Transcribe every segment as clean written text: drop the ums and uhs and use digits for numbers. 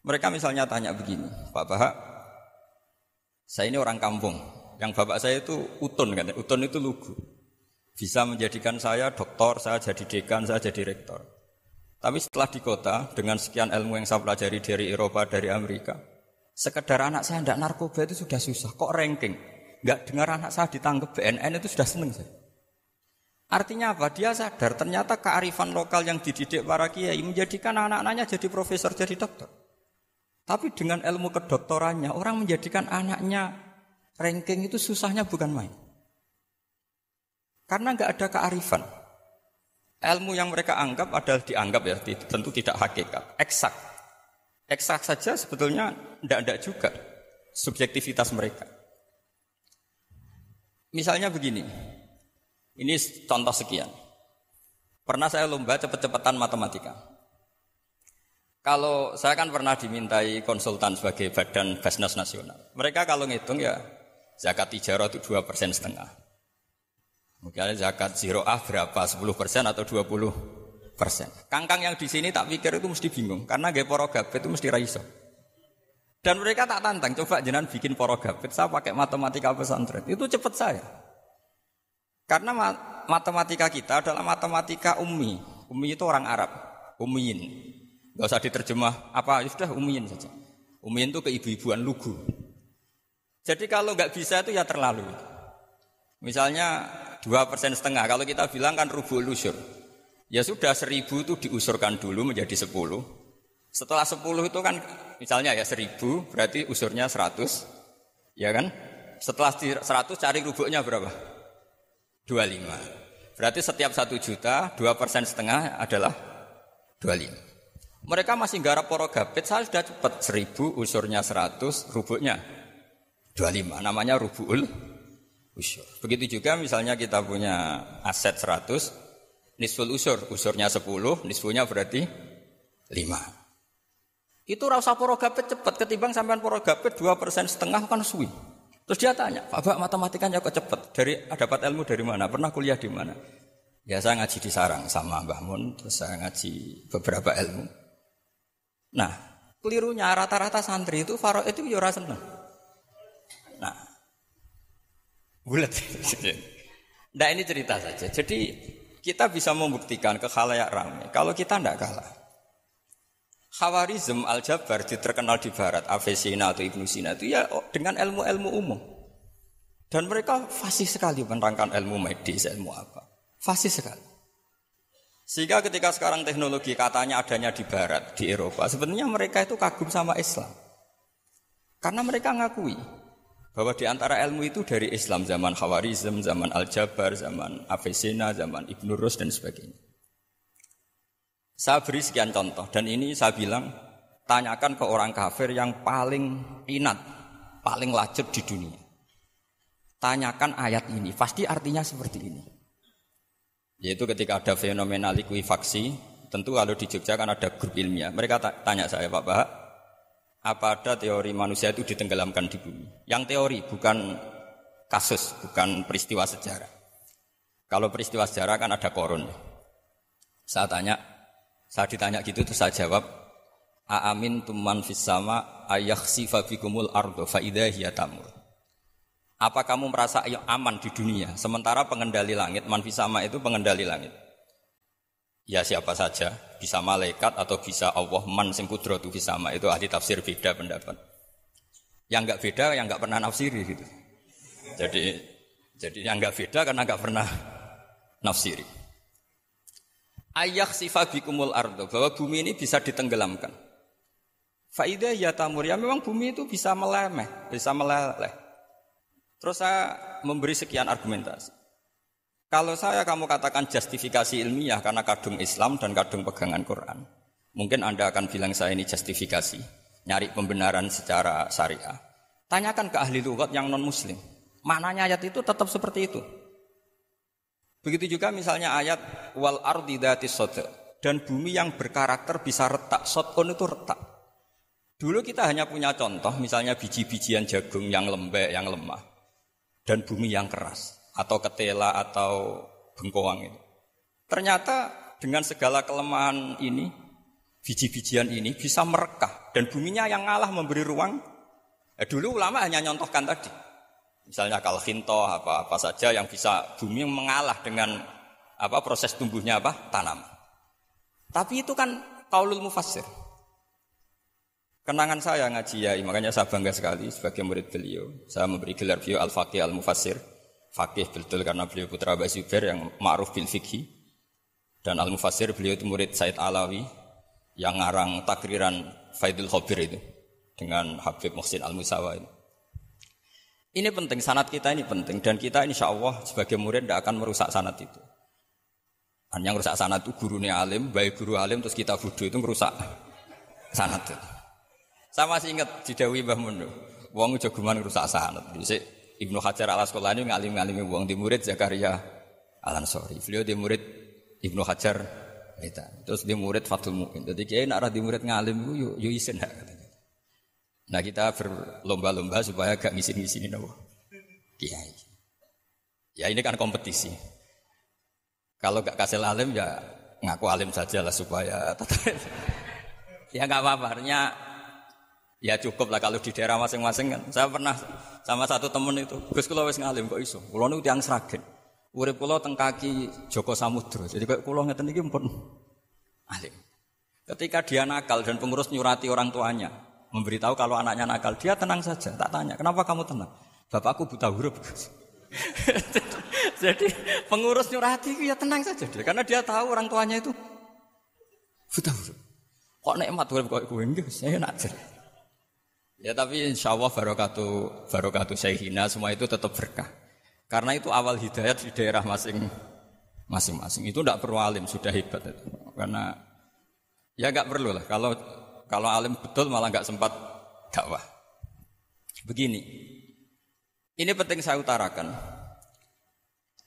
Mereka misalnya tanya begini, Pak Bahak, saya ini orang kampung, yang bapak saya itu utun kan, utun itu lugu. Bisa menjadikan saya doktor, saya jadi dekan, saya jadi rektor. Tapi setelah di kota, dengan sekian ilmu yang saya pelajari dari Eropa, dari Amerika, sekedar anak saya tidak narkoba itu sudah susah. Kok ranking? Enggak dengar anak saya ditangkap BNN itu sudah seneng saya. Artinya apa? Dia sadar ternyata kearifan lokal yang dididik para kiai menjadikan anak-anaknya jadi profesor, jadi dokter. Tapi dengan ilmu kedoktorannya, orang menjadikan anaknya ranking itu susahnya bukan main. Karena enggak ada kearifan. Ilmu yang mereka anggap adalah dianggap ya, tentu tidak hakikat, eksak. Eksak saja sebetulnya tidak juga subjektivitas mereka. Misalnya begini, ini contoh sekian. Pernah saya lomba cepet-cepetan matematika. Kalau saya kan pernah dimintai konsultan sebagai badan Basnas Nasional. Mereka kalau ngitung ya zakat tijarah itu 2,5%. Mungkin zakat ziro'ah berapa, 10% atau 20%. Kangkang yang di sini tak pikir itu mesti bingung, karena gaya poro gabet itu mesti raiso. Dan mereka tak tantang, coba jenengan bikin poro gabet, saya pakai matematika pesantren, itu cepat saya. Karena matematika kita adalah matematika ummi. Ummi itu orang Arab, ummiin. Gak usah diterjemah apa, sudah ummiin saja. Ummiin itu keibu-ibuan lugu. Jadi kalau nggak bisa itu ya terlalu. Misalnya 2,5%, kalau kita bilang kan rubu'ul usyur. Ya sudah 1.000 itu diusurkan dulu menjadi 10. Setelah 10 itu kan misalnya ya 1.000 berarti usurnya 100. Ya kan? Setelah 100 cari rubu'nya berapa? 25. Berarti setiap 1 juta 2,5% adalah 25. Mereka masih garap poro gabet, saya sudah cepat 1.000 usurnya 100, rubu'nya 25. Namanya rubu'ul usyur. Begitu juga misalnya kita punya aset 100, nisful usur, usurnya 10, nisfunya berarti 5. Itu rasa poro gabet cepat ketimbang sampean poro gabet 2,5% kan suwi. Terus dia tanya, Pak matematikanya kok cepat? Dapat ilmu dari mana? Pernah kuliah di mana? Ya saya ngaji di sarang sama Mbah Mun, terus saya ngaji beberapa ilmu. Nah, kelirunya rata-rata santri itu faro itu ya ora seneng. Nah, bulat. Nah ini cerita saja. Jadi kita bisa membuktikan ke khalayak ramai kalau kita tidak kalah. Khawarizm Al-Jabar terkenal di barat, Avicenna atau Ibnu Sina itu ya dengan ilmu-ilmu umum. Dan mereka fasih sekali menerangkan ilmu medis, ilmu apa. Fasih sekali. Sehingga ketika sekarang teknologi katanya adanya di barat, di Eropa, sebenarnya mereka itu kagum sama Islam. Karena mereka ngakui bahwa di antara ilmu itu dari Islam, zaman Khawarizm, zaman Al-Jabar, zaman Avicenna, zaman Ibnu Rus dan sebagainya. Saya beri sekian contoh dan ini saya bilang tanyakan ke orang kafir yang paling inat, paling lacut di dunia. Tanyakan ayat ini, pasti artinya seperti ini. Yaitu ketika ada fenomena likuifaksi, tentu kalau di Jogja kan ada grup ilmiah. Mereka tanya saya, Pak Bahak, apa ada teori manusia itu ditenggelamkan di bumi? Yang teori, bukan kasus, bukan peristiwa sejarah. Kalau peristiwa sejarah kan ada korun. Saya ditanya gitu terus saya jawab, Aamin tumman fis sama ayakhsifa bikumul ardo fa idza hiya tamur. Apa kamu merasa aman di dunia sementara pengendali langit, man fis sama itu pengendali langit. Ya siapa saja, bisa malaikat atau bisa Allah, man sing kudratu fis sama, itu ahli tafsir beda pendapat. Yang enggak beda yang enggak pernah nafsiri gitu. Jadi yang enggak beda karena enggak pernah nafsiri. Ayakhsifa bikumul ardo, bahwa bumi ini bisa ditenggelamkan. Fa idza hiya tamur, ya memang bumi itu bisa melemeh, bisa meleleh. Terus saya memberi sekian argumentasi. Kalau kamu katakan justifikasi ilmiah karena kadung Islam dan kadung pegangan Quran, mungkin Anda akan bilang saya ini justifikasi, nyari pembenaran secara syariah. Tanyakan ke ahli lughat yang non-muslim, maknanya ayat itu tetap seperti itu. Begitu juga misalnya ayat wal ardi dzatis sadr, dan bumi yang berkarakter bisa retak, sodkon itu retak. Dulu kita hanya punya contoh, misalnya biji-bijian jagung yang lembek, yang lemah. Dan bumi yang keras, atau ketela, atau bengkoang itu. Ternyata dengan segala kelemahan ini, biji-bijian ini bisa merekah dan buminya yang ngalah memberi ruang. Dulu ulama hanya nyontohkan tadi. Misalnya kalkhinto apa saja yang bisa bumi mengalah dengan proses tumbuhnya tanam. Tapi itu kan qaulul mufassir. Kenangan saya ngaji Yai, makanya saya bangga sekali sebagai murid beliau. Saya memberi gelar beliau Al-Faqih Al-Mufassir. Faqih betul karena beliau putra Abu Zubair yang ma'ruf bil fiqhi. Dan Al-Mufassir beliau itu murid Said Alawi yang ngarang takriran Faidul Khabir itu dengan Habib Muhsin Al-Musawa itu. Ini penting, sanad kita ini penting dan kita insya Allah sebagai murid tidak akan merusak sanad itu. Dan yang merusak sanad itu gurunya alim, baik guru alim terus kita bodoh itu merusak sanad itu. Saya masih ingat didawi Mbah Mun. Wong jagoan rusak sanad. Dhisik Ibnu Hajar Al-Asqalani ngalim-ngalimi wong di murid Zakaria Al-Ansori. Beliau di murid Ibnu Hajar itu. Terus di murid Fathul Mu'in. Dadi kiai nek ora di murid ngalim ku yo isin hak katanya. Nah, kita berlomba-lomba supaya gak ngisin-ngisinin apa? Kiai. Ya ini kan kompetisi. Kalau gak kasih alim ya ngaku alim saja lah supaya ya enggak apa-apa. Artinya ya cukup lah kalau di daerah masing-masing kan. Saya pernah sama satu temen itu, Gus kula wis ngalim kok iso. Kula niku tiyang Sragen. Urip kula teng kaki Joko Samudra. Jadi kok kula ngeten iki pun alim. Ketika dia nakal dan pengurus nyurati orang tuanya, memberitahu kalau anaknya nakal, dia tenang saja. Tak tanya, "Kenapa kamu tenang?" "Bapakku buta huruf." Jadi pengurus nyurati itu ya tenang saja dia, karena dia tahu orang tuanya itu buta huruf. Kok nikmat urip kok kowe nggih, saya nak jer. Ya tapi insyaallah barokatuh Syekhina semua itu tetap berkah. Karena itu awal hidayat di daerah masing-masing. Itu tidak perlu alim, sudah hebat itu. Karena ya enggak perlu lah. Kalau alim betul malah enggak sempat dakwah. Begini. Ini penting saya utarakan.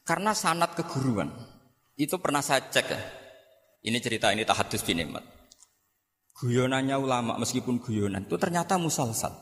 Karena sanad keguruan itu pernah saya cek ya. Ini cerita ini tahadus bin Ni'mat. Guyonannya ulama meskipun guyonan itu ternyata musalsal.